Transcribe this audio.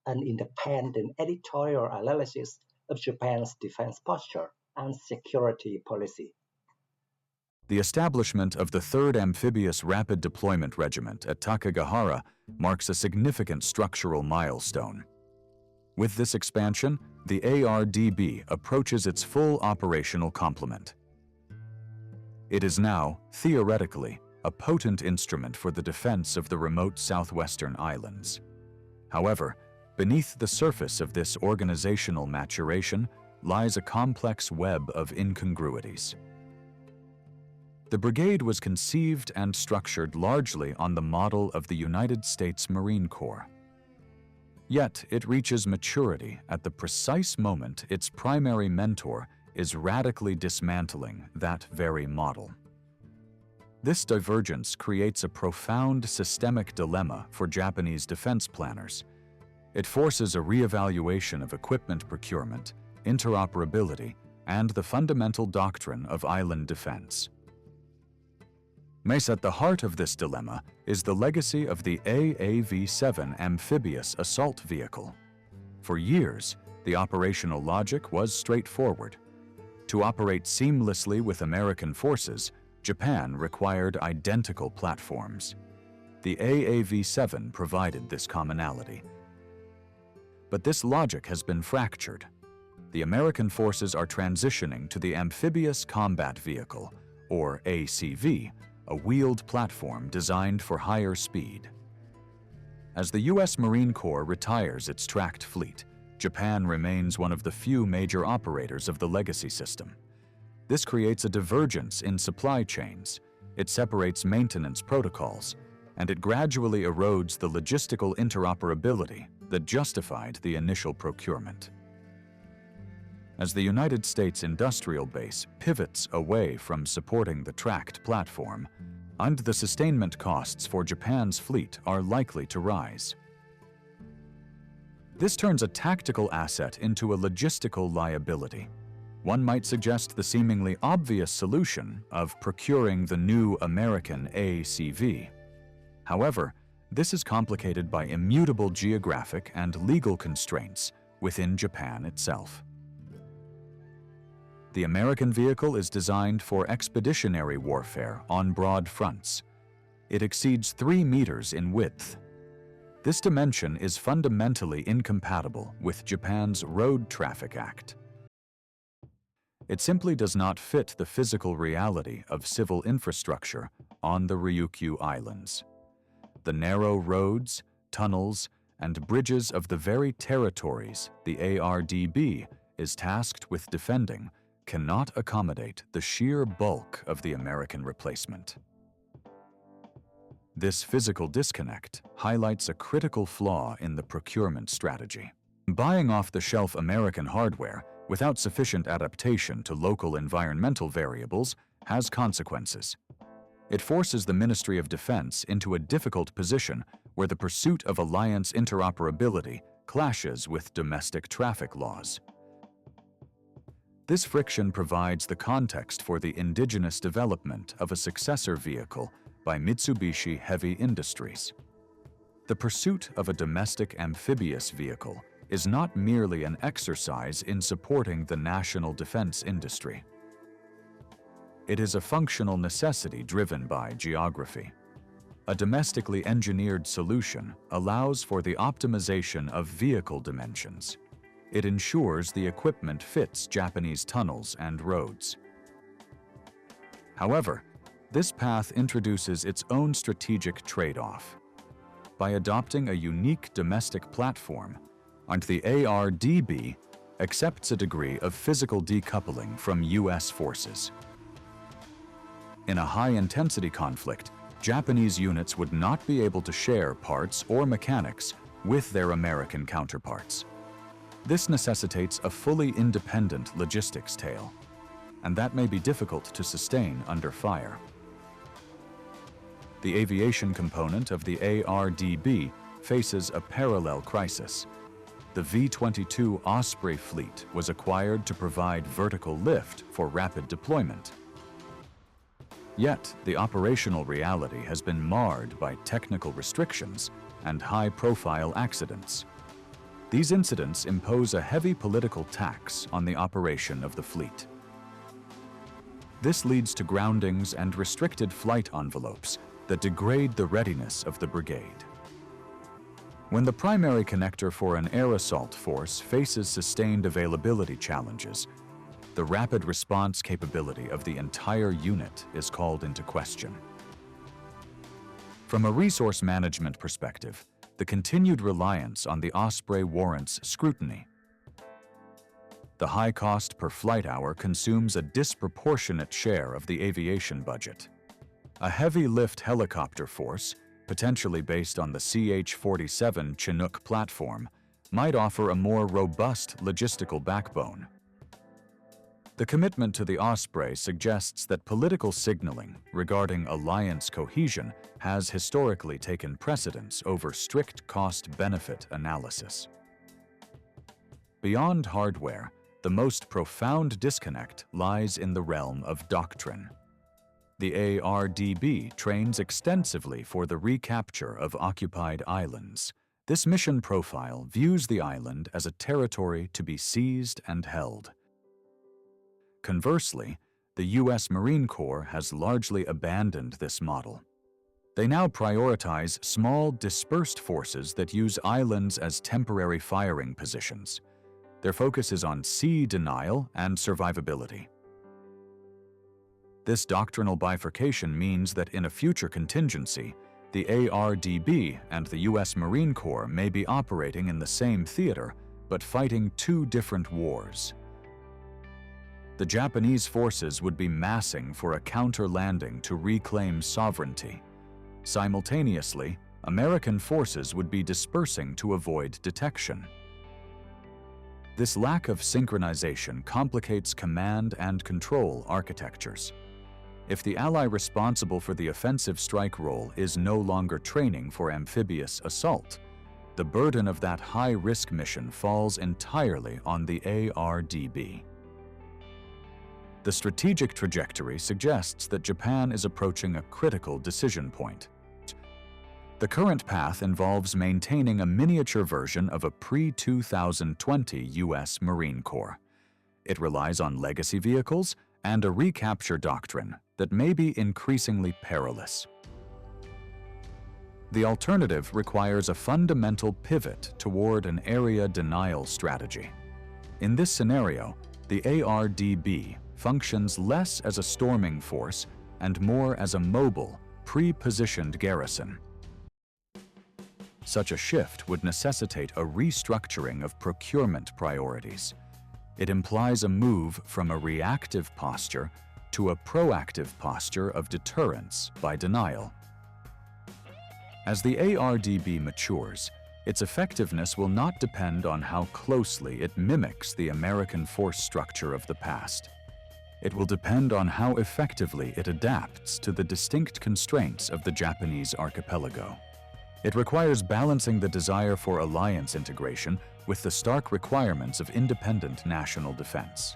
an independent editorial analysis of Japan's defense posture and security policy. The establishment of the 3rd Amphibious Rapid Deployment Regiment at Takagahara marks a significant structural milestone. With this expansion, the ARDB approaches its full operational complement. It is now, theoretically, a potent instrument for the defense of the remote southwestern islands. However, beneath the surface of this organizational maturation lies a complex web of incongruities. The brigade was conceived and structured largely on the model of the United States Marine Corps. Yet it reaches maturity at the precise moment its primary mentor is radically dismantling that very model. This divergence creates a profound systemic dilemma for Japanese defense planners. It forces a reevaluation of equipment procurement, interoperability, and the fundamental doctrine of island defense. At the heart of this dilemma is the legacy of the AAV-7 amphibious assault vehicle. For years, the operational logic was straightforward. To operate seamlessly with American forces, Japan required identical platforms. The AAV-7 provided this commonality. But this logic has been fractured. The American forces are transitioning to the Amphibious Combat Vehicle, or ACV, a wheeled platform designed for higher speed. As the U.S. Marine Corps retires its tracked fleet, Japan remains one of the few major operators of the legacy system. This creates a divergence in supply chains, it separates maintenance protocols, and it gradually erodes the logistical interoperability that justified the initial procurement. As the United States industrial base pivots away from supporting the tracked platform, and the sustainment costs for Japan's fleet are likely to rise. This turns a tactical asset into a logistical liability. One might suggest the seemingly obvious solution of procuring the new American ACV. However, this is complicated by immutable geographic and legal constraints within Japan itself. The American vehicle is designed for expeditionary warfare on broad fronts. It exceeds 3 meters in width. This dimension is fundamentally incompatible with Japan's Road Traffic Act. It simply does not fit the physical reality of civil infrastructure on the Ryukyu Islands. The narrow roads, tunnels, and bridges of the very territories the ARDB is tasked with defending cannot accommodate the sheer bulk of the American replacement. This physical disconnect highlights a critical flaw in the procurement strategy. Buying off-the-shelf American hardware without sufficient adaptation to local environmental variables has consequences. It forces the Ministry of Defense into a difficult position where the pursuit of alliance interoperability clashes with domestic traffic laws. This friction provides the context for the indigenous development of a successor vehicle by Mitsubishi Heavy Industries. The pursuit of a domestic amphibious vehicle is not merely an exercise in supporting the national defense industry. It is a functional necessity driven by geography. A domestically engineered solution allows for the optimization of vehicle dimensions. It ensures the equipment fits Japanese tunnels and roads. However, this path introduces its own strategic trade-off. By adopting a unique domestic platform, the ARDB accepts a degree of physical decoupling from U.S. forces. In a high-intensity conflict, Japanese units would not be able to share parts or mechanics with their American counterparts. This necessitates a fully independent logistics tail, and that may be difficult to sustain under fire. The aviation component of the ARDB faces a parallel crisis. The V-22 Osprey fleet was acquired to provide vertical lift for rapid deployment. Yet, the operational reality has been marred by technical restrictions and high-profile accidents. These incidents impose a heavy political tax on the operation of the fleet. This leads to groundings and restricted flight envelopes that degrade the readiness of the brigade. When the primary connector for an air assault force faces sustained availability challenges, the rapid response capability of the entire unit is called into question. From a resource management perspective, the continued reliance on the Osprey warrants scrutiny. The high cost per flight hour consumes a disproportionate share of the aviation budget. A heavy-lift helicopter force, potentially based on the CH-47 Chinook platform, might offer a more robust logistical backbone. The commitment to the Osprey suggests that political signaling regarding alliance cohesion has historically taken precedence over strict cost-benefit analysis. Beyond hardware, the most profound disconnect lies in the realm of doctrine. The ARDB trains extensively for the recapture of occupied islands. This mission profile views the island as a territory to be seized and held. Conversely, the U.S. Marine Corps has largely abandoned this model. They now prioritize small, dispersed forces that use islands as temporary firing positions. Their focus is on sea denial and survivability. This doctrinal bifurcation means that in a future contingency, the ARDB and the U.S. Marine Corps may be operating in the same theater, but fighting two different wars. The Japanese forces would be massing for a counter-landing to reclaim sovereignty. Simultaneously, American forces would be dispersing to avoid detection. This lack of synchronization complicates command and control architectures. If the ally responsible for the offensive strike role is no longer training for amphibious assault, the burden of that high-risk mission falls entirely on the ARDB. The strategic trajectory suggests that Japan is approaching a critical decision point. The current path involves maintaining a miniature version of a pre-2020 U.S. Marine Corps. It relies on legacy vehicles and a recapture doctrine that may be increasingly perilous. The alternative requires a fundamental pivot toward an area denial strategy. In this scenario, the ARDB functions less as a storming force and more as a mobile, pre-positioned garrison. Such a shift would necessitate a restructuring of procurement priorities. It implies a move from a reactive posture to a proactive posture of deterrence by denial. As the ARDB matures, its effectiveness will not depend on how closely it mimics the American force structure of the past. It will depend on how effectively it adapts to the distinct constraints of the Japanese archipelago. It requires balancing the desire for alliance integration with the stark requirements of independent national defense.